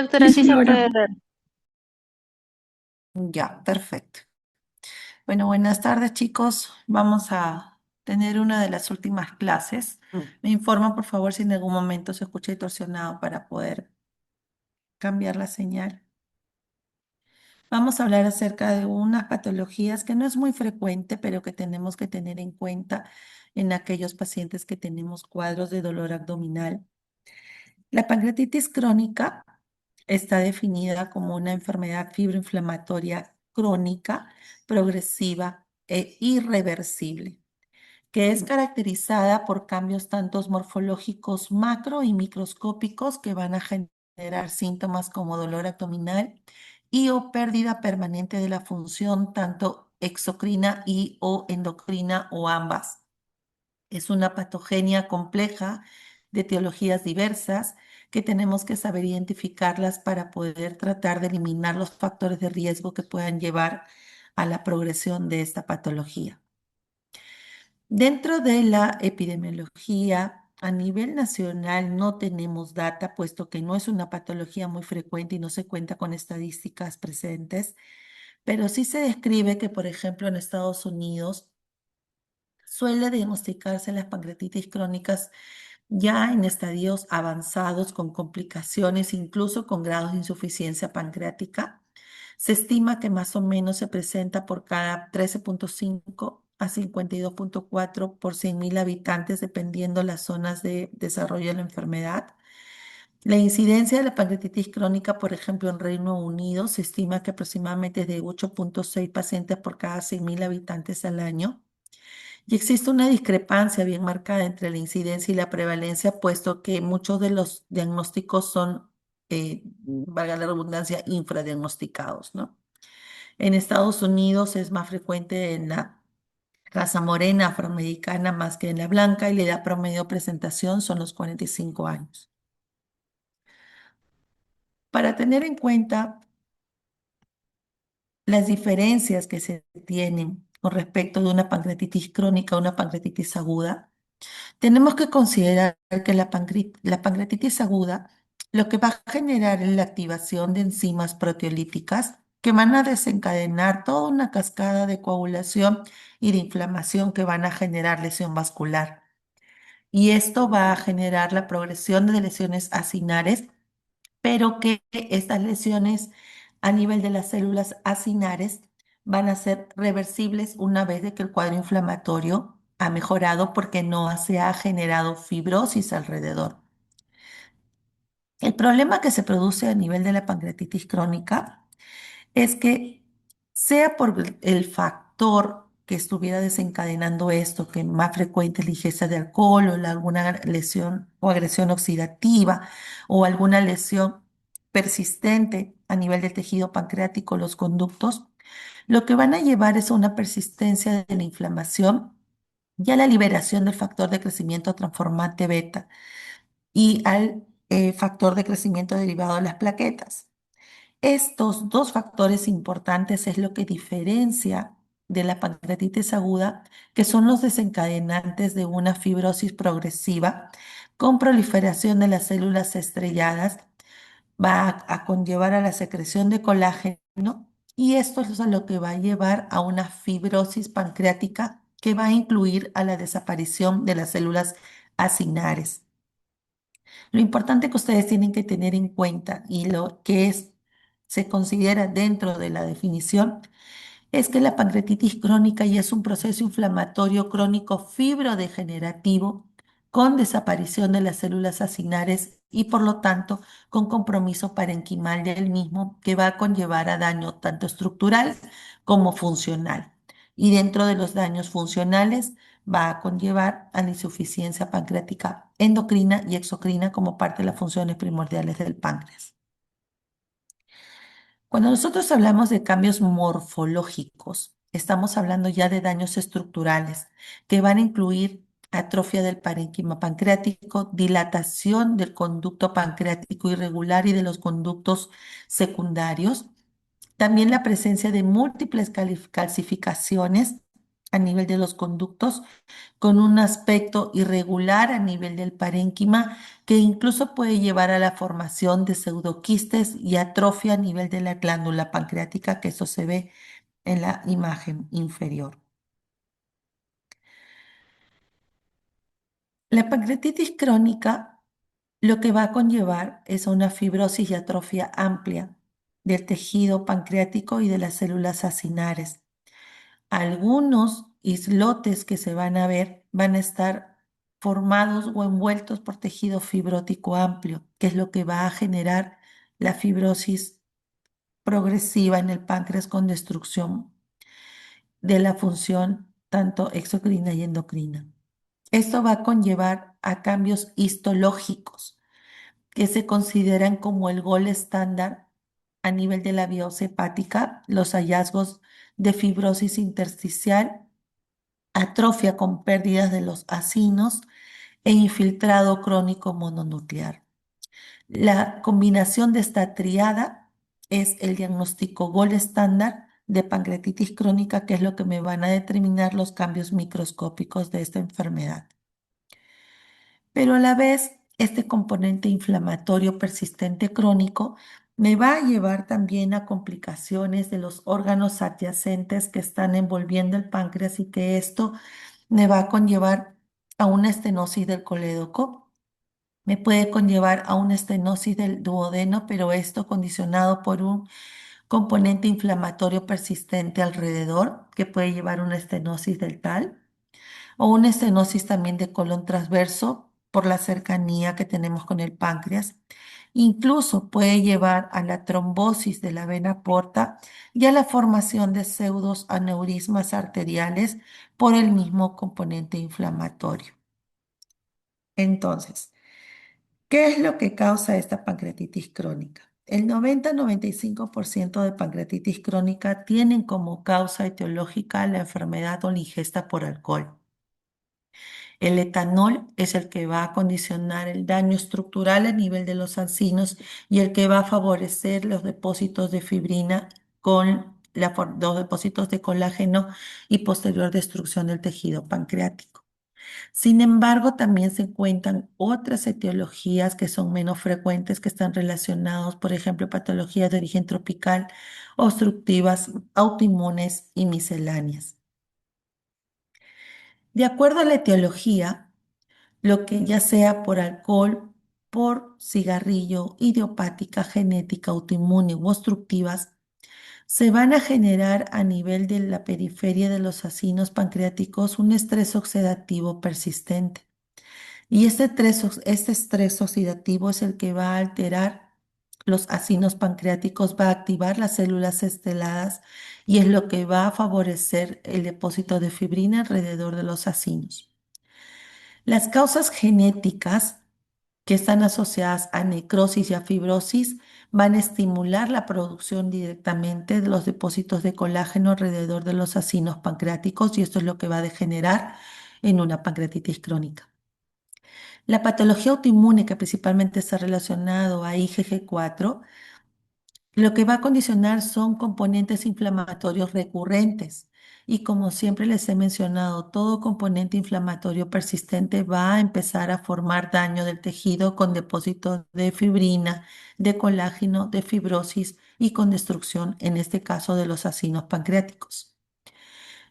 Doctora, sí Listo, se Laura. puede ver. Ya, perfecto. Bueno, buenas tardes, chicos. Vamos a tener una de las últimas clases. Me informa, por favor, si en algún momento se escucha distorsionado para poder cambiar la señal. Vamos a hablar acerca de unas patologías que no es muy frecuente, pero que tenemos que tener en cuenta en aquellos pacientes que tenemos cuadros de dolor abdominal. La pancreatitis crónica está definida como una enfermedad fibroinflamatoria crónica, progresiva e irreversible, que es caracterizada por cambios tanto morfológicos macro y microscópicos que van a generar síntomas como dolor abdominal y o pérdida permanente de la función tanto exocrina y o endocrina o ambas. Es una patogenia compleja de etiologías diversas que tenemos que saber identificarlas para poder tratar de eliminar los factores de riesgo que puedan llevar a la progresión de esta patología. Dentro de la epidemiología, a nivel nacional no tenemos data, puesto que no es una patología muy frecuente y no se cuenta con estadísticas presentes, pero sí se describe que, por ejemplo, en Estados Unidos suele diagnosticarse las pancreatitis crónicas ya en estadios avanzados con complicaciones, incluso con grados de insuficiencia pancreática. Se estima que más o menos se presenta por cada 13,5 a 52,4 por 100.000 habitantes, dependiendo las zonas de desarrollo de la enfermedad. La incidencia de la pancreatitis crónica, por ejemplo, en Reino Unido, se estima que aproximadamente es de 8,6 pacientes por cada 100.000 habitantes al año. Y existe una discrepancia bien marcada entre la incidencia y la prevalencia, puesto que muchos de los diagnósticos son, valga la redundancia, infradiagnosticados, ¿no? En Estados Unidos es más frecuente en la raza morena afroamericana más que en la blanca y la edad promedio de presentación son los 45 años. Para tener en cuenta las diferencias que se tienen con respecto de una pancreatitis crónica a una pancreatitis aguda, tenemos que considerar que la pancreatitis aguda lo que va a generar es la activación de enzimas proteolíticas que van a desencadenar toda una cascada de coagulación y de inflamación que van a generar lesión vascular. Y esto va a generar la progresión de lesiones acinares, pero que estas lesiones a nivel de las células acinares van a ser reversibles una vez de que el cuadro inflamatorio ha mejorado porque no se ha generado fibrosis alrededor. El problema que se produce a nivel de la pancreatitis crónica es que sea por el factor que estuviera desencadenando esto, que más frecuente es la ingesta de alcohol o alguna lesión o agresión oxidativa o alguna lesión persistente a nivel del tejido pancreático, los conductos, lo que van a llevar es a una persistencia de la inflamación y a la liberación del factor de crecimiento transformante beta y al factor de crecimiento derivado de las plaquetas. Estos dos factores importantes es lo que diferencia de la pancreatitis aguda, que son los desencadenantes de una fibrosis progresiva con proliferación de las células estrelladas, va a conllevar a la secreción de colágeno y esto es a lo que va a llevar a una fibrosis pancreática que va a incluir a la desaparición de las células acinares. Lo importante que ustedes tienen que tener en cuenta y lo que se considera dentro de la definición es que la pancreatitis crónica ya es un proceso inflamatorio crónico fibrodegenerativo con desaparición de las células acinares y por lo tanto con compromiso parenquimal del mismo que va a conllevar a daño tanto estructural como funcional. Y dentro de los daños funcionales va a conllevar a la insuficiencia pancreática endocrina y exocrina como parte de las funciones primordiales del páncreas. Cuando nosotros hablamos de cambios morfológicos, estamos hablando ya de daños estructurales que van a incluir atrofia del parénquima pancreático, dilatación del conducto pancreático irregular y de los conductos secundarios, también la presencia de múltiples calcificaciones a nivel de los conductos, con un aspecto irregular a nivel del parénquima, que incluso puede llevar a la formación de pseudoquistes y atrofia a nivel de la glándula pancreática, que eso se ve en la imagen inferior. La pancreatitis crónica lo que va a conllevar es una fibrosis y atrofia amplia del tejido pancreático y de las células acinares. Algunos islotes que se van a ver van a estar formados o envueltos por tejido fibrótico amplio, que es lo que va a generar la fibrosis progresiva en el páncreas con destrucción de la función tanto exocrina y endocrina. Esto va a conllevar a cambios histológicos que se consideran como el gol estándar a nivel de la biopsia hepática, los hallazgos de fibrosis intersticial, atrofia con pérdidas de los acinos e infiltrado crónico mononuclear. La combinación de esta triada es el diagnóstico gol estándar de pancreatitis crónica, que es lo que me van a determinar los cambios microscópicos de esta enfermedad. Pero a la vez, este componente inflamatorio persistente crónico me va a llevar también a complicaciones de los órganos adyacentes que están envolviendo el páncreas y que esto me va a conllevar a una estenosis del colédoco, me puede conllevar a una estenosis del duodeno, pero esto condicionado por un componente inflamatorio persistente alrededor, que puede llevar a una estenosis del tal o una estenosis también de colon transverso por la cercanía que tenemos con el páncreas. Incluso puede llevar a la trombosis de la vena porta y a la formación de pseudos aneurismas arteriales por el mismo componente inflamatorio. Entonces, ¿qué es lo que causa esta pancreatitis crónica? El 90-95% de pancreatitis crónica tienen como causa etiológica la enfermedad o la ingesta por alcohol. El etanol es el que va a condicionar el daño estructural a nivel de los alcinos y el que va a favorecer los depósitos de fibrina con los depósitos de colágeno y posterior destrucción del tejido pancreático. Sin embargo, también se encuentran otras etiologías que son menos frecuentes, que están relacionados, por ejemplo, patologías de origen tropical, obstructivas, autoinmunes y misceláneas. De acuerdo a la etiología, lo que ya sea por alcohol, por cigarrillo, idiopática, genética, autoinmune u obstructivas, se van a generar a nivel de la periferia de los acinos pancreáticos un estrés oxidativo persistente. Y este estrés oxidativo es el que va a alterar los acinos pancreáticos, va a activar las células esteladas y es lo que va a favorecer el depósito de fibrina alrededor de los acinos. Las causas genéticas que están asociadas a necrosis y a fibrosis van a estimular la producción directamente de los depósitos de colágeno alrededor de los acinos pancreáticos y esto es lo que va a degenerar en una pancreatitis crónica. La patología autoinmune que principalmente está relacionado a IgG4, lo que va a condicionar son componentes inflamatorios recurrentes. Y como siempre les he mencionado, todo componente inflamatorio persistente va a empezar a formar daño del tejido con depósitos de fibrina, de colágeno, de fibrosis y con destrucción, en este caso, de los acinos pancreáticos.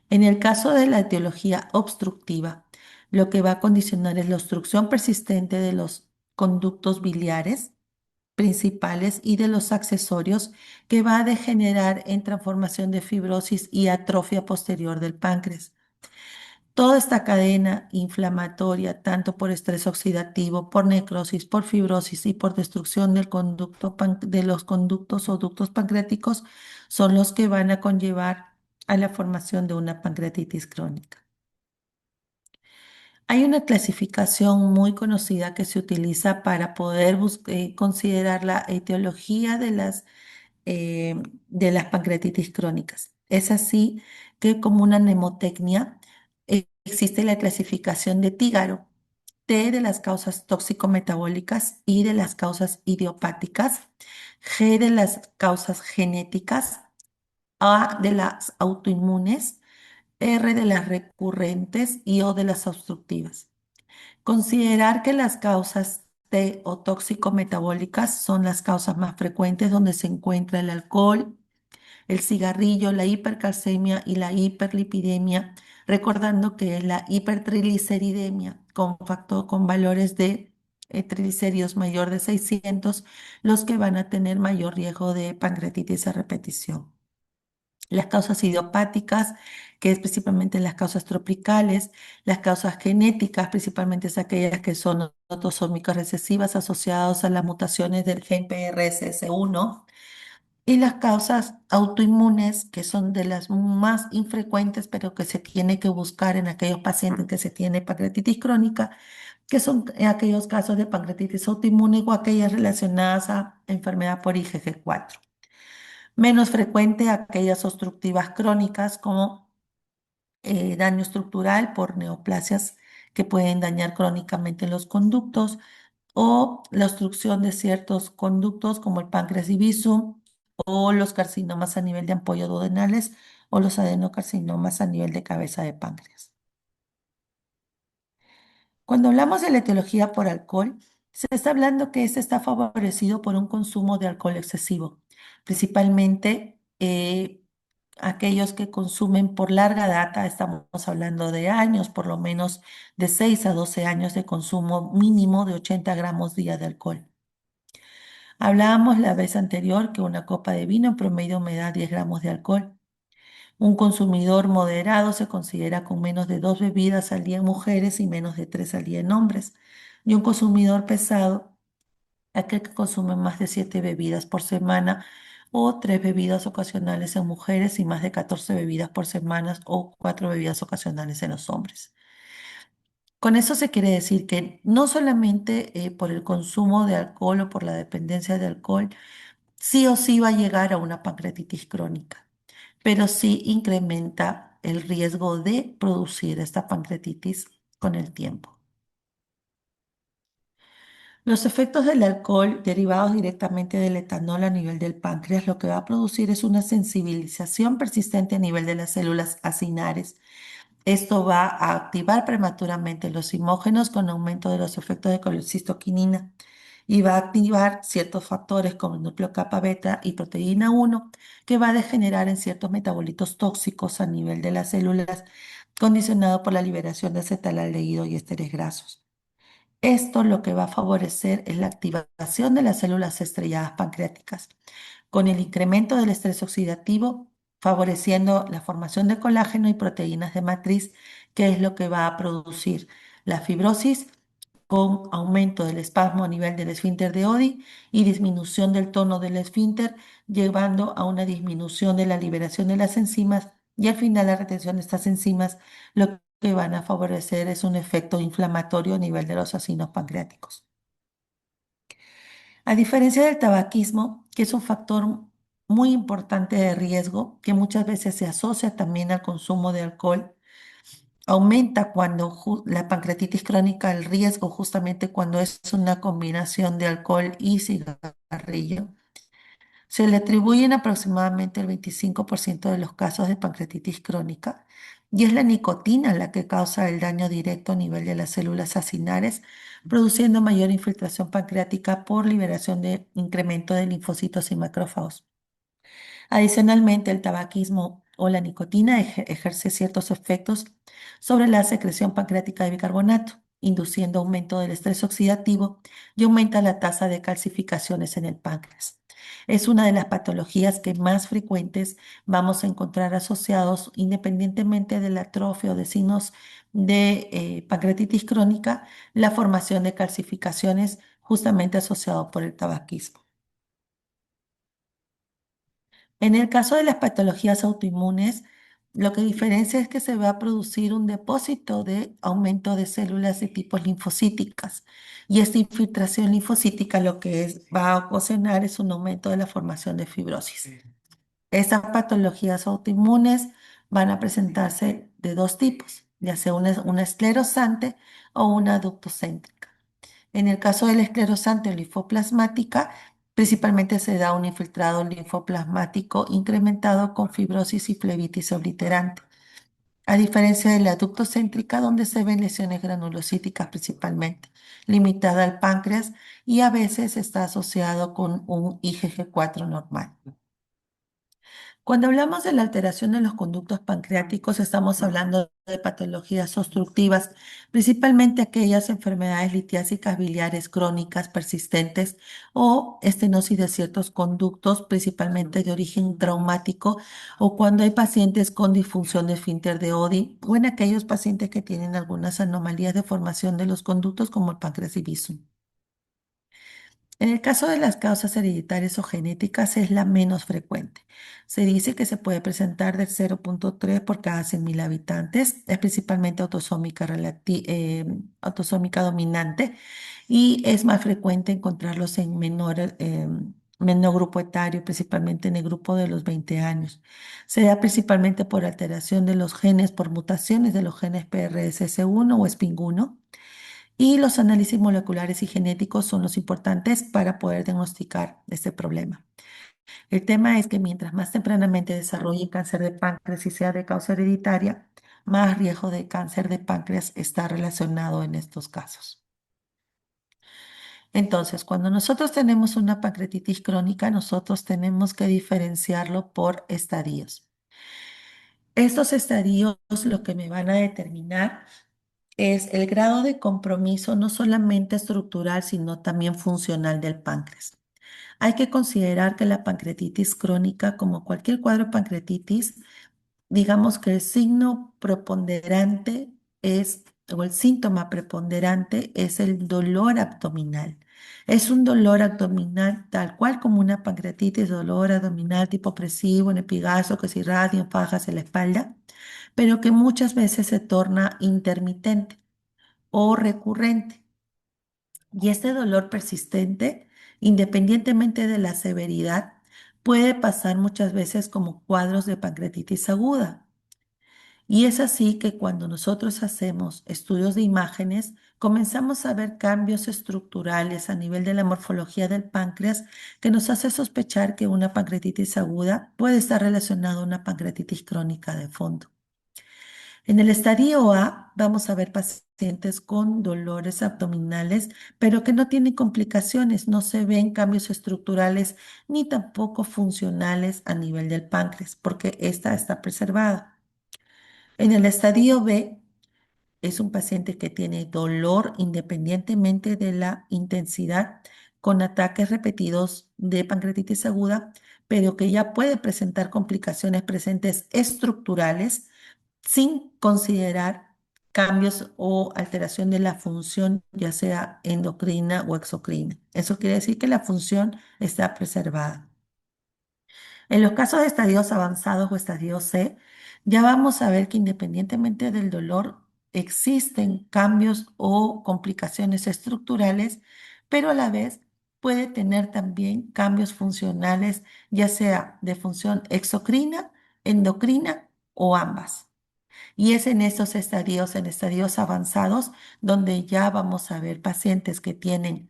En el caso de la etiología obstructiva, lo que va a condicionar es la obstrucción persistente de los conductos biliares principales y de los accesorios que va a degenerar en transformación de fibrosis y atrofia posterior del páncreas. Toda esta cadena inflamatoria, tanto por estrés oxidativo, por necrosis, por fibrosis y por destrucción de los conductos o ductos pancreáticos, son los que van a conllevar a la formación de una pancreatitis crónica. Hay una clasificación muy conocida que se utiliza para poder considerar la etiología eh, de las pancreatitis crónicas. Es así que como una mnemotecnia existe la clasificación de Tígaro, T de las causas tóxico-metabólicas, I de las causas idiopáticas, G de las causas genéticas, A de las autoinmunes, R de las recurrentes y O de las obstructivas. Considerar que las causas T o tóxico-metabólicas son las causas más frecuentes donde se encuentra el alcohol, el cigarrillo, la hipercalcemia y la hiperlipidemia, recordando que es la hipertrigliceridemia con valores de triglicéridos mayor de 600 los que van a tener mayor riesgo de pancreatitis a repetición. Las causas idiopáticas, que es principalmente las causas tropicales, las causas genéticas, principalmente es aquellas que son autosómicas recesivas asociadas a las mutaciones del gen PRSS1, y las causas autoinmunes, que son de las más infrecuentes, pero que se tiene que buscar en aquellos pacientes que se tiene pancreatitis crónica, que son aquellos casos de pancreatitis autoinmune o aquellas relacionadas a enfermedad por IgG4. Menos frecuente aquellas obstructivas crónicas como daño estructural por neoplasias que pueden dañar crónicamente los conductos o la obstrucción de ciertos conductos como el páncreas divisum o los carcinomas a nivel de ampollo duodenales o los adenocarcinomas a nivel de cabeza de páncreas. Cuando hablamos de la etiología por alcohol, se está hablando que este está favorecido por un consumo de alcohol excesivo, principalmente aquellos que consumen por larga data, estamos hablando de años, por lo menos de 6 a 12 años de consumo mínimo de 80 gramos día de alcohol. Hablábamos la vez anterior que una copa de vino en promedio me da 10 gramos de alcohol. Un consumidor moderado se considera con menos de 2 bebidas al día en mujeres y menos de 3 al día en hombres. Y un consumidor pesado, aquel que consume más de 7 bebidas por semana o 3 bebidas ocasionales en mujeres y más de 14 bebidas por semana o 4 bebidas ocasionales en los hombres. Con eso se quiere decir que no solamente por el consumo de alcohol o por la dependencia de alcohol, sí o sí va a llegar a una pancreatitis crónica, pero sí incrementa el riesgo de producir esta pancreatitis con el tiempo. Los efectos del alcohol derivados directamente del etanol a nivel del páncreas lo que va a producir es una sensibilización persistente a nivel de las células acinares. Esto va a activar prematuramente los simógenos con aumento de los efectos de colecistoquinina y va a activar ciertos factores como el núcleo kappa beta y proteína 1 que va a degenerar en ciertos metabolitos tóxicos a nivel de las células, condicionado por la liberación de acetalaldehído y esteres grasos. Esto lo que va a favorecer es la activación de las células estrelladas pancreáticas, con el incremento del estrés oxidativo, favoreciendo la formación de colágeno y proteínas de matriz, que es lo que va a producir la fibrosis con aumento del espasmo a nivel del esfínter de Oddi y disminución del tono del esfínter, llevando a una disminución de la liberación de las enzimas y al final la retención de estas enzimas, lo que van a favorecer es un efecto inflamatorio a nivel de los acinos pancreáticos. A diferencia del tabaquismo, que es un factor muy importante de riesgo, que muchas veces se asocia también al consumo de alcohol, aumenta cuando la pancreatitis crónica, el riesgo justamente cuando es una combinación de alcohol y cigarrillo. Se le atribuyen aproximadamente el 25% de los casos de pancreatitis crónica y es la nicotina la que causa el daño directo a nivel de las células acinares, produciendo mayor infiltración pancreática por liberación de incremento de linfocitos y macrófagos. Adicionalmente, el tabaquismo o la nicotina ejerce ciertos efectos sobre la secreción pancreática de bicarbonato, induciendo aumento del estrés oxidativo y aumenta la tasa de calcificaciones en el páncreas. Es una de las patologías que más frecuentes vamos a encontrar asociados independientemente de la atrofia o de signos de pancreatitis crónica, la formación de calcificaciones justamente asociado por el tabaquismo. En el caso de las patologías autoinmunes, lo que diferencia es que se va a producir un depósito de aumento de células de tipo linfocíticas y esta infiltración linfocítica lo que va a ocasionar es un aumento de la formación de fibrosis. Estas patologías autoinmunes van a presentarse de dos tipos, ya sea una esclerosante o una ductocéntrica. En el caso de la esclerosante linfoplasmática, principalmente se da un infiltrado linfoplasmático incrementado con fibrosis y flebitis obliterante. a diferencia de la ductocéntrica, donde se ven lesiones granulocíticas principalmente, limitada al páncreas y a veces está asociado con un IgG4 normal. Cuando hablamos de la alteración de los conductos pancreáticos, estamos hablando de patologías obstructivas, principalmente aquellas enfermedades litiásicas biliares crónicas persistentes o estenosis de ciertos conductos, principalmente de origen traumático, o cuando hay pacientes con disfunción de esfínter de Oddi, o en aquellos pacientes que tienen algunas anomalías de formación de los conductos, como el páncreas y bisum. En el caso de las causas hereditarias o genéticas es la menos frecuente. Se dice que se puede presentar del 0,3 por cada 100.000 habitantes. Es principalmente autosómica, autosómica dominante y es más frecuente encontrarlos en menor grupo etario, principalmente en el grupo de los 20 años. Se da principalmente por alteración de los genes, por mutaciones de los genes PRSS1 o SPING1, y los análisis moleculares y genéticos son los importantes para poder diagnosticar este problema. El tema es que mientras más tempranamente desarrolle cáncer de páncreas y sea de causa hereditaria, más riesgo de cáncer de páncreas está relacionado en estos casos. Entonces, cuando nosotros tenemos una pancreatitis crónica, nosotros tenemos que diferenciarlo por estadios. Estos estadios lo que me van a determinar es el grado de compromiso no solamente estructural, sino también funcional del páncreas. Hay que considerar que la pancreatitis crónica, como cualquier cuadro de pancreatitis, digamos que el signo preponderante es, o el síntoma preponderante es el dolor abdominal. Es un dolor abdominal tal cual como una pancreatitis, dolor abdominal tipo opresivo, en epigasto, que se irradia en fajas en la espalda, pero que muchas veces se torna intermitente o recurrente. Y este dolor persistente, independientemente de la severidad, puede pasar muchas veces como cuadros de pancreatitis aguda. Y es así que cuando nosotros hacemos estudios de imágenes, comenzamos a ver cambios estructurales a nivel de la morfología del páncreas que nos hace sospechar que una pancreatitis aguda puede estar relacionada a una pancreatitis crónica de fondo. En el estadio A vamos a ver pacientes con dolores abdominales, pero que no tienen complicaciones, no se ven cambios estructurales ni tampoco funcionales a nivel del páncreas, porque esta está preservada. En el estadio B es un paciente que tiene dolor independientemente de la intensidad, con ataques repetidos de pancreatitis aguda, pero que ya puede presentar complicaciones presentes estructurales sin considerar cambios o alteración de la función, ya sea endocrina o exocrina. Eso quiere decir que la función está preservada. En los casos de estadios avanzados o estadio C, ya vamos a ver que independientemente del dolor, existen cambios o complicaciones estructurales, pero a la vez puede tener también cambios funcionales, ya sea de función exocrina, endocrina o ambas. Y es en estadios avanzados, donde ya vamos a ver pacientes que tienen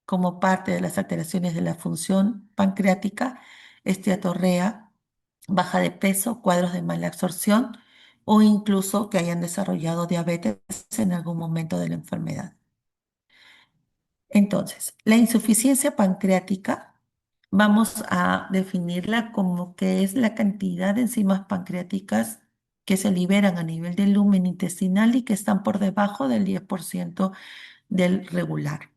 como parte de las alteraciones de la función pancreática, esteatorrea, baja de peso, cuadros de mala absorción o incluso que hayan desarrollado diabetes en algún momento de la enfermedad. Entonces, la insuficiencia pancreática vamos a definirla como que es la cantidad de enzimas pancreáticas que se liberan a nivel del lumen intestinal y que están por debajo del 10% del regular.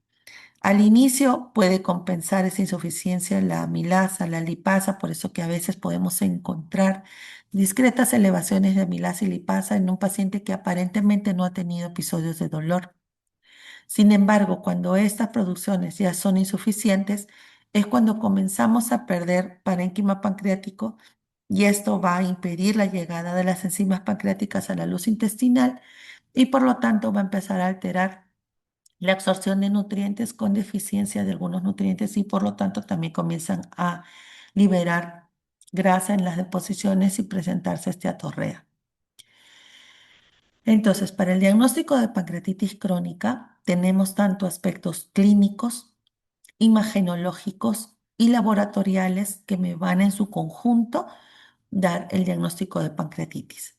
Al inicio puede compensar esa insuficiencia la amilasa, la lipasa, por eso que a veces podemos encontrar discretas elevaciones de amilasa y lipasa en un paciente que aparentemente no ha tenido episodios de dolor. Sin embargo, cuando estas producciones ya son insuficientes, es cuando comenzamos a perder parénquima pancreático y esto va a impedir la llegada de las enzimas pancreáticas a la luz intestinal y por lo tanto va a empezar a alterar la absorción de nutrientes con deficiencia de algunos nutrientes y por lo tanto también comienzan a liberar grasa en las deposiciones y presentarse esteatorrea. Entonces, para el diagnóstico de pancreatitis crónica tenemos tanto aspectos clínicos, imagenológicos y laboratoriales que me van en su conjunto dar el diagnóstico de pancreatitis.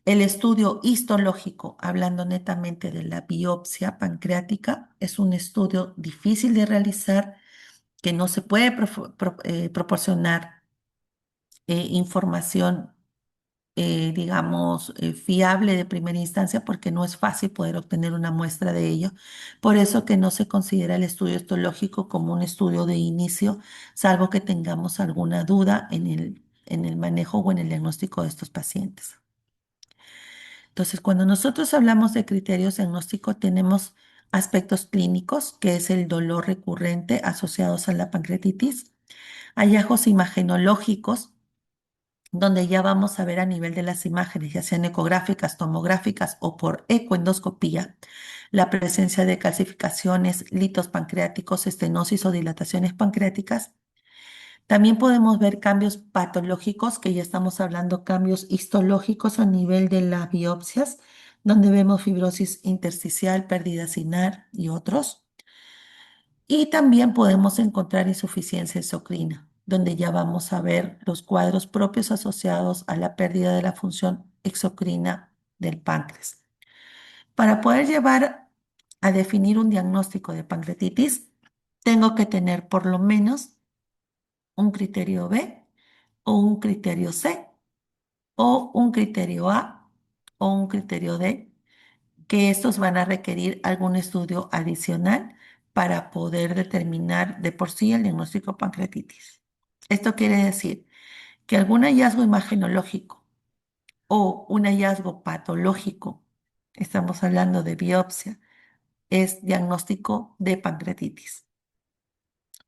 El estudio histológico, hablando netamente de la biopsia pancreática, es un estudio difícil de realizar que no se puede proporcionar información, digamos, fiable de primera instancia porque no es fácil poder obtener una muestra de ello. Por eso que no se considera el estudio histológico como un estudio de inicio, salvo que tengamos alguna duda en el manejo o en el diagnóstico de estos pacientes. Entonces, cuando nosotros hablamos de criterios diagnósticos, tenemos aspectos clínicos, que es el dolor recurrente asociados a la pancreatitis, hallazgos imagenológicos, donde ya vamos a ver a nivel de las imágenes, ya sean ecográficas, tomográficas o por ecoendoscopía, la presencia de calcificaciones, litos pancreáticos, estenosis o dilataciones pancreáticas. También podemos ver cambios patológicos, que ya estamos hablando cambios histológicos a nivel de las biopsias, donde vemos fibrosis intersticial, pérdida sinar y otros. Y también podemos encontrar insuficiencia exocrina, donde ya vamos a ver los cuadros propios asociados a la pérdida de la función exocrina del páncreas. Para poder llevar a definir un diagnóstico de pancreatitis, tengo que tener por lo menos un criterio B o un criterio C o un criterio A o un criterio D, que estos van a requerir algún estudio adicional para poder determinar de por sí el diagnóstico de pancreatitis. Esto quiere decir que algún hallazgo imagenológico o un hallazgo patológico, estamos hablando de biopsia, es diagnóstico de pancreatitis.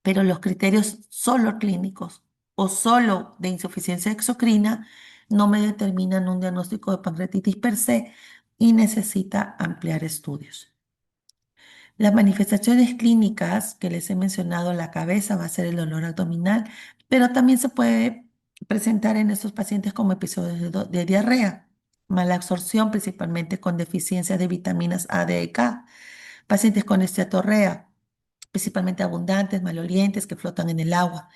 Pero los criterios solo clínicos o solo de insuficiencia exocrina no me determinan un diagnóstico de pancreatitis per se y necesita ampliar estudios. Las manifestaciones clínicas que les he mencionado, la cabeza va a ser el dolor abdominal, pero también se puede presentar en estos pacientes como episodios de diarrea, mala absorción, principalmente con deficiencia de vitaminas A, D y K, pacientes con esteatorrea, principalmente abundantes, malolientes, que flotan en el agua,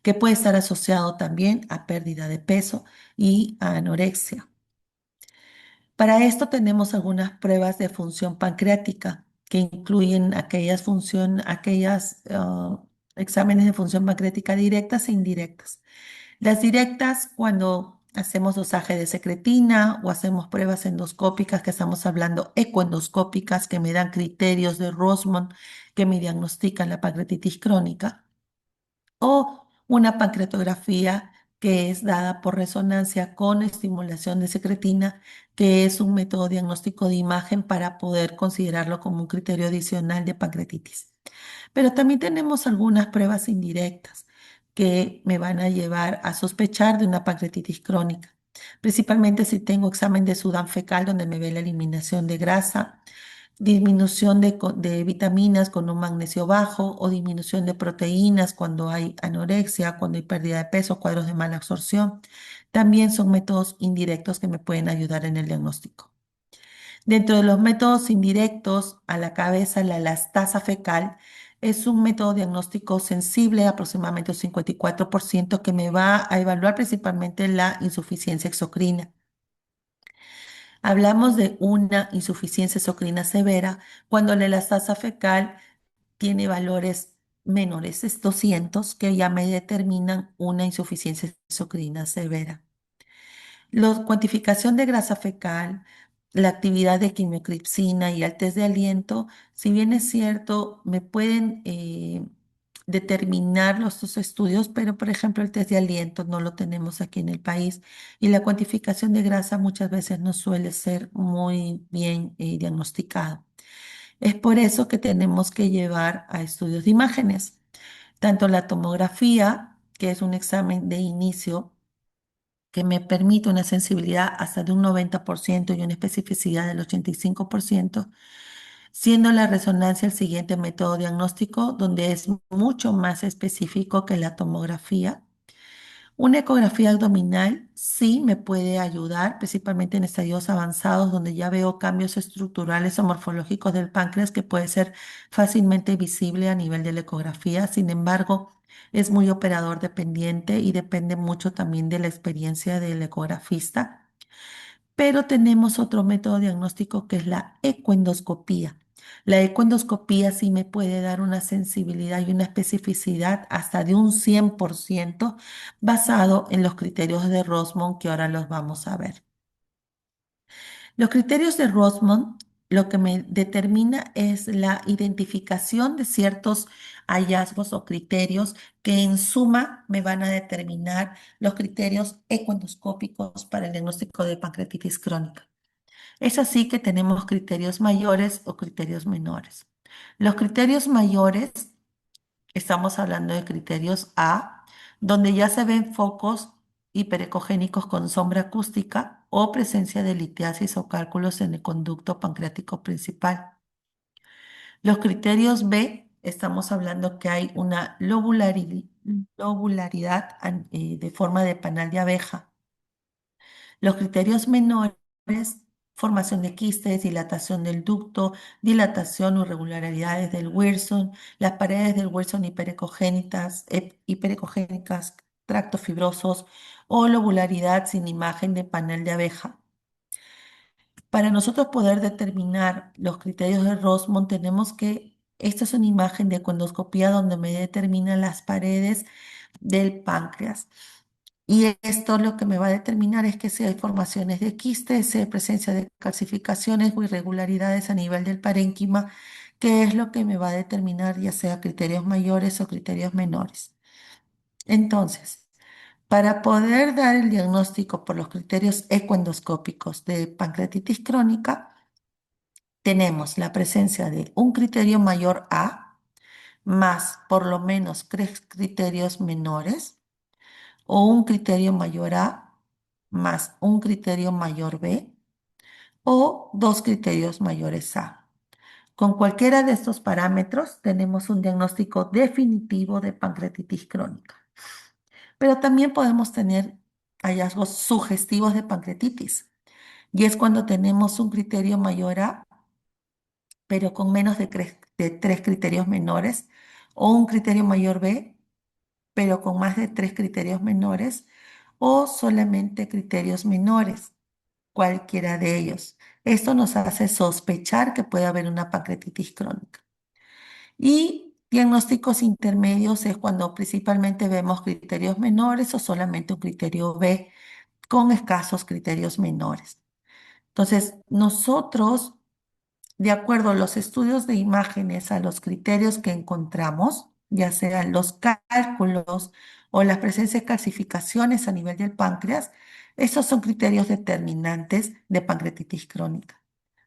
que puede estar asociado también a pérdida de peso y a anorexia. Para esto tenemos algunas pruebas de función pancreática que incluyen aquellas exámenes de función pancreática directas e indirectas. Las directas, cuando hacemos dosaje de secretina o hacemos pruebas endoscópicas, que estamos hablando ecoendoscópicas, que me dan criterios de Rosmond, que me diagnostican la pancreatitis crónica, o una pancreatografía que es dada por resonancia con estimulación de secretina, que es un método diagnóstico de imagen para poder considerarlo como un criterio adicional de pancreatitis. Pero también tenemos algunas pruebas indirectas que me van a llevar a sospechar de una pancreatitis crónica, principalmente si tengo examen de Sudán fecal donde me ve la eliminación de grasa, disminución de vitaminas con un magnesio bajo o disminución de proteínas cuando hay anorexia, cuando hay pérdida de peso, cuadros de mala absorción. También son métodos indirectos que me pueden ayudar en el diagnóstico. Dentro de los métodos indirectos a la cabeza, la elastasa fecal es un método diagnóstico sensible, aproximadamente un 54%, que me va a evaluar principalmente la insuficiencia exocrina. Hablamos de una insuficiencia exocrina severa cuando la elastasa fecal tiene valores menores, es 200, que ya me determinan una insuficiencia exocrina severa. La cuantificación de grasa fecal, la actividad de quimiotripsina y el test de aliento, si bien es cierto, me pueden determinar estos estudios, pero por ejemplo el test de aliento no lo tenemos aquí en el país y la cuantificación de grasa muchas veces no suele ser muy bien diagnosticado. Es por eso que tenemos que llevar a estudios de imágenes, tanto la tomografía, que es un examen de inicio que me permite una sensibilidad hasta de un 90% y una especificidad del 85%, siendo la resonancia el siguiente método diagnóstico, donde es mucho más específico que la tomografía. Una ecografía abdominal sí me puede ayudar, principalmente en estadios avanzados, donde ya veo cambios estructurales o morfológicos del páncreas que puede ser fácilmente visible a nivel de la ecografía. Sin embargo, es muy operador dependiente y depende mucho también de la experiencia del ecografista. Pero tenemos otro método diagnóstico que es la ecoendoscopía. La ecoendoscopía sí me puede dar una sensibilidad y una especificidad hasta de un 100% basado en los criterios de Rosemont que ahora los vamos a ver. Los criterios de Rosemont lo que me determina es la identificación de ciertos hallazgos o criterios que en suma me van a determinar los criterios ecoendoscópicos para el diagnóstico de pancreatitis crónica. Es así que tenemos criterios mayores o criterios menores. Los criterios mayores, estamos hablando de criterios A, donde ya se ven focos hiperecogénicos con sombra acústica o presencia de litiasis o cálculos en el conducto pancreático principal. Los criterios B, estamos hablando que hay una lobularidad de forma de panal de abeja. Los criterios menores, formación de quistes, dilatación del ducto, dilatación o irregularidades del Wilson, las paredes del Wilson hiperecogénicas, tractos fibrosos o lobularidad sin imagen de panel de abeja. Para nosotros poder determinar los criterios de Rosemont, tenemos que, esta es una imagen de endoscopía donde me determina las paredes del páncreas. Y esto lo que me va a determinar es que si hay formaciones de quistes, si hay presencia de calcificaciones o irregularidades a nivel del parénquima, que es lo que me va a determinar ya sea criterios mayores o criterios menores. Entonces, para poder dar el diagnóstico por los criterios ecoendoscópicos de pancreatitis crónica, tenemos la presencia de un criterio mayor A más por lo menos tres criterios menores o un criterio mayor A más un criterio mayor B o dos criterios mayores A. Con cualquiera de estos parámetros tenemos un diagnóstico definitivo de pancreatitis crónica. Pero también podemos tener hallazgos sugestivos de pancreatitis. Y es cuando tenemos un criterio mayor A, pero con menos de tres criterios menores, o un criterio mayor B, pero con más de tres criterios menores, o solamente criterios menores, cualquiera de ellos. Esto nos hace sospechar que puede haber una pancreatitis crónica. Y diagnósticos intermedios es cuando principalmente vemos criterios menores o solamente un criterio B con escasos criterios menores. Entonces, nosotros, de acuerdo a los estudios de imágenes, a los criterios que encontramos, ya sean los cálculos o la presencia de calcificaciones a nivel del páncreas, esos son criterios determinantes de pancreatitis crónica.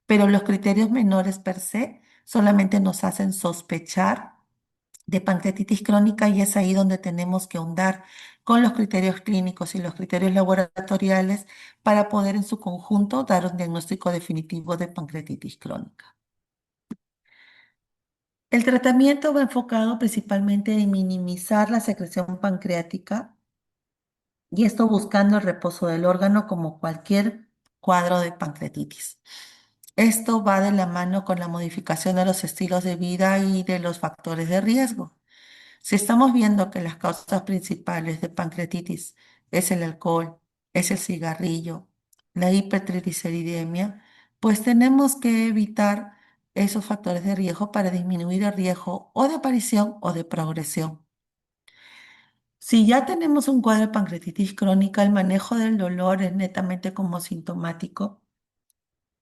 Pero los criterios menores per se solamente nos hacen sospechar de pancreatitis crónica y es ahí donde tenemos que ahondar con los criterios clínicos y los criterios laboratoriales para poder en su conjunto dar un diagnóstico definitivo de pancreatitis crónica. El tratamiento va enfocado principalmente en minimizar la secreción pancreática y esto buscando el reposo del órgano como cualquier cuadro de pancreatitis. Esto va de la mano con la modificación de los estilos de vida y de los factores de riesgo. Si estamos viendo que las causas principales de pancreatitis es el alcohol, es el cigarrillo, la hipertrigliceridemia, pues tenemos que evitar esos factores de riesgo para disminuir el riesgo o de aparición o de progresión. Si ya tenemos un cuadro de pancreatitis crónica, el manejo del dolor es netamente como sintomático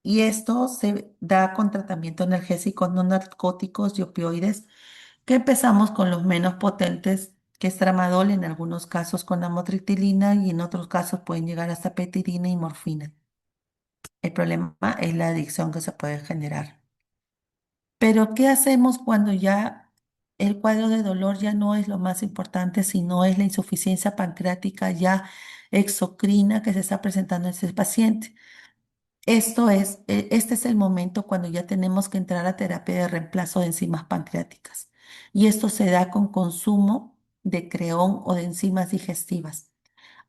y esto se da con tratamiento analgésico no narcóticos y opioides que empezamos con los menos potentes, que es tramadol, en algunos casos con amotriptilina y en otros casos pueden llegar hasta petirina y morfina. El problema es la adicción que se puede generar. Pero, ¿qué hacemos cuando ya el cuadro de dolor ya no es lo más importante, sino es la insuficiencia pancreática ya exocrina que se está presentando en ese paciente? Este es el momento cuando ya tenemos que entrar a terapia de reemplazo de enzimas pancreáticas. Y esto se da con consumo de creón o de enzimas digestivas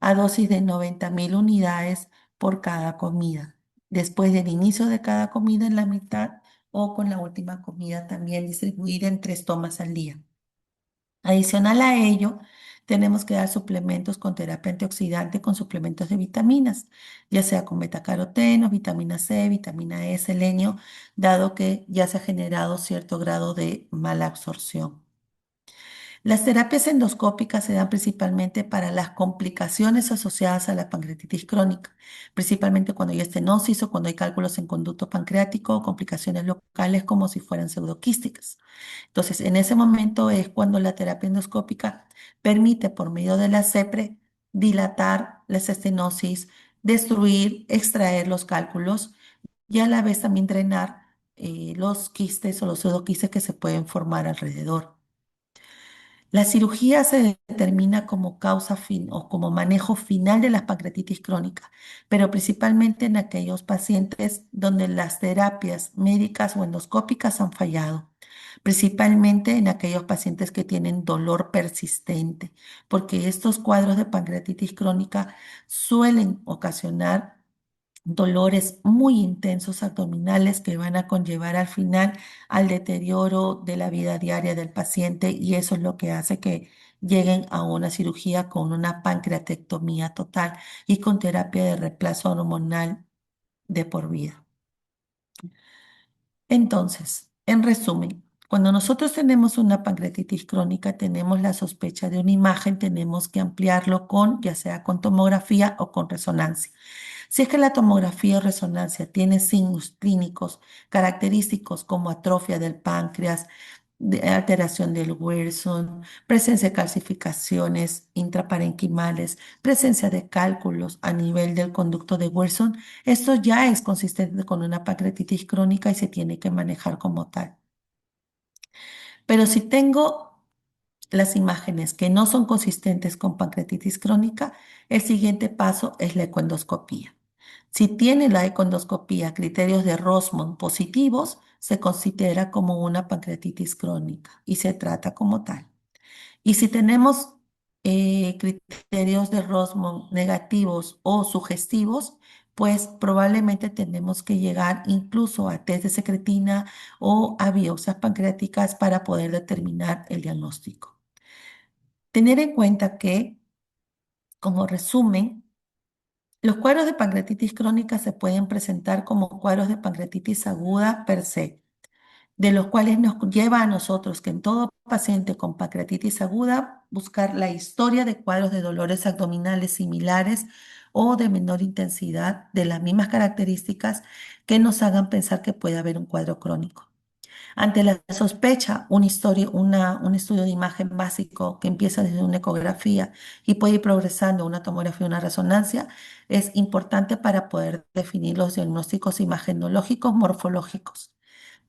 a dosis de 90.000 unidades por cada comida. Después del inicio de cada comida en la mitad o con la última comida también distribuida en 3 tomas al día. Adicional a ello, tenemos que dar suplementos con terapia antioxidante, con suplementos de vitaminas, ya sea con betacaroteno, vitamina C, vitamina E, selenio, dado que ya se ha generado cierto grado de mala absorción. Las terapias endoscópicas se dan principalmente para las complicaciones asociadas a la pancreatitis crónica, principalmente cuando hay estenosis o cuando hay cálculos en conducto pancreático o complicaciones locales como si fueran pseudoquísticas. Entonces, en ese momento es cuando la terapia endoscópica permite, por medio de la CEPRE, dilatar las estenosis, destruir, extraer los cálculos y a la vez también drenar los quistes o los pseudoquistes que se pueden formar alrededor. La cirugía se determina como causa fin o como manejo final de la pancreatitis crónica, pero principalmente en aquellos pacientes donde las terapias médicas o endoscópicas han fallado, principalmente en aquellos pacientes que tienen dolor persistente, porque estos cuadros de pancreatitis crónica suelen ocasionar dolores muy intensos abdominales que van a conllevar al final al deterioro de la vida diaria del paciente y eso es lo que hace que lleguen a una cirugía con una pancreatectomía total y con terapia de reemplazo hormonal de por vida. Entonces, en resumen, cuando nosotros tenemos una pancreatitis crónica, tenemos la sospecha de una imagen, tenemos que ampliarlo con, ya sea con tomografía o con resonancia. Si es que la tomografía o resonancia tiene signos clínicos característicos como atrofia del páncreas, alteración del Wilson, presencia de calcificaciones intraparenquimales, presencia de cálculos a nivel del conducto de Wilson, esto ya es consistente con una pancreatitis crónica y se tiene que manejar como tal. Pero si tengo las imágenes que no son consistentes con pancreatitis crónica, el siguiente paso es la ecoendoscopía. Si tiene la ecoendoscopía criterios de Rossmann positivos, se considera como una pancreatitis crónica y se trata como tal. Y si tenemos criterios de Rossmann negativos o sugestivos, pues probablemente tenemos que llegar incluso a test de secretina o a biopsias pancreáticas para poder determinar el diagnóstico. Tener en cuenta que, como resumen, los cuadros de pancreatitis crónica se pueden presentar como cuadros de pancreatitis aguda per se, de los cuales nos lleva a nosotros que en todo paciente con pancreatitis aguda buscar la historia de cuadros de dolores abdominales similares o de menor intensidad de las mismas características que nos hagan pensar que puede haber un cuadro crónico. Ante la sospecha, un estudio de imagen básico que empieza desde una ecografía y puede ir progresando a una tomografía, una resonancia, es importante para poder definir los diagnósticos imagenológicos morfológicos.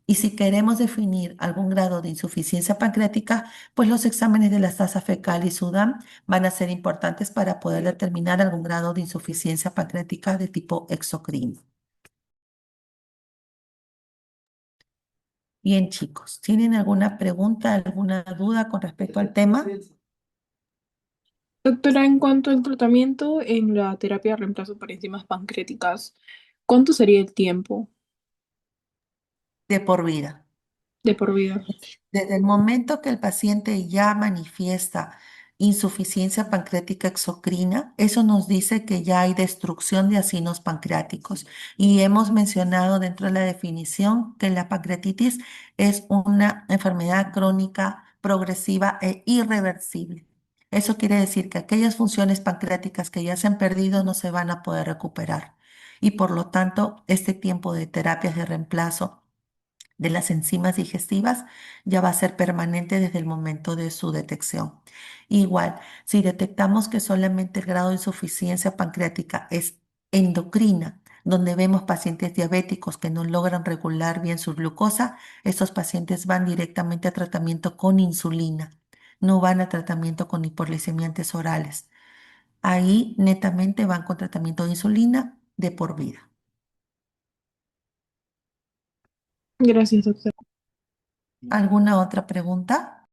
Y si queremos definir algún grado de insuficiencia pancreática, pues los exámenes de la tasa fecal y SUDAM van a ser importantes para poder determinar algún grado de insuficiencia pancreática de tipo exocrino. Bien, chicos, ¿tienen alguna pregunta, alguna duda con respecto al tema? Doctora, en cuanto al tratamiento en la terapia de reemplazo para enzimas pancreáticas, ¿cuánto sería el tiempo De por vida. de por vida? Desde el momento que el paciente ya manifiesta insuficiencia pancreática exocrina, eso nos dice que ya hay destrucción de acinos pancreáticos. Y hemos mencionado dentro de la definición que la pancreatitis es una enfermedad crónica, progresiva e irreversible. Eso quiere decir que aquellas funciones pancreáticas que ya se han perdido no se van a poder recuperar. Y por lo tanto, este tiempo de terapias de reemplazo de las enzimas digestivas ya va a ser permanente desde el momento de su detección. Igual, si detectamos que solamente el grado de insuficiencia pancreática es endocrina, donde vemos pacientes diabéticos que no logran regular bien su glucosa, estos pacientes van directamente a tratamiento con insulina, no van a tratamiento con hipoglicemiantes orales. Ahí netamente van con tratamiento de insulina de por vida. Gracias, doctora. ¿Alguna otra pregunta?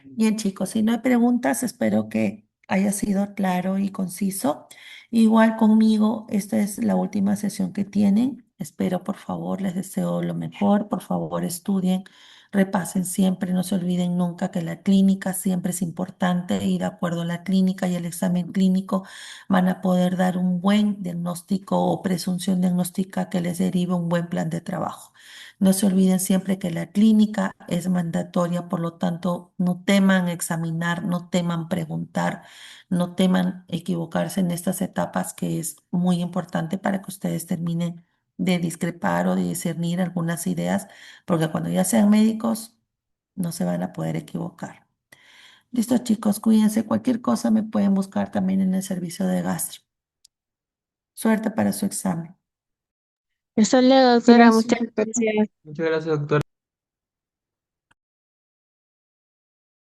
Bien, chicos, si no hay preguntas, espero que haya sido claro y conciso. Igual conmigo, esta es la última sesión que tienen. Espero, por favor, les deseo lo mejor. Por favor, estudien, repasen siempre, no se olviden nunca que la clínica siempre es importante y de acuerdo a la clínica y el examen clínico van a poder dar un buen diagnóstico o presunción diagnóstica que les derive un buen plan de trabajo. No se olviden siempre que la clínica es mandatoria, por lo tanto, no teman examinar, no teman preguntar, no teman equivocarse en estas etapas que es muy importante para que ustedes terminen de discrepar o de discernir algunas ideas, porque cuando ya sean médicos no se van a poder equivocar. Listo, chicos, cuídense. Cualquier cosa me pueden buscar también en el servicio de gastro. Suerte para su examen. Hasta luego, doctora. Gracias, Muchas doctora. gracias. Muchas gracias, doctora.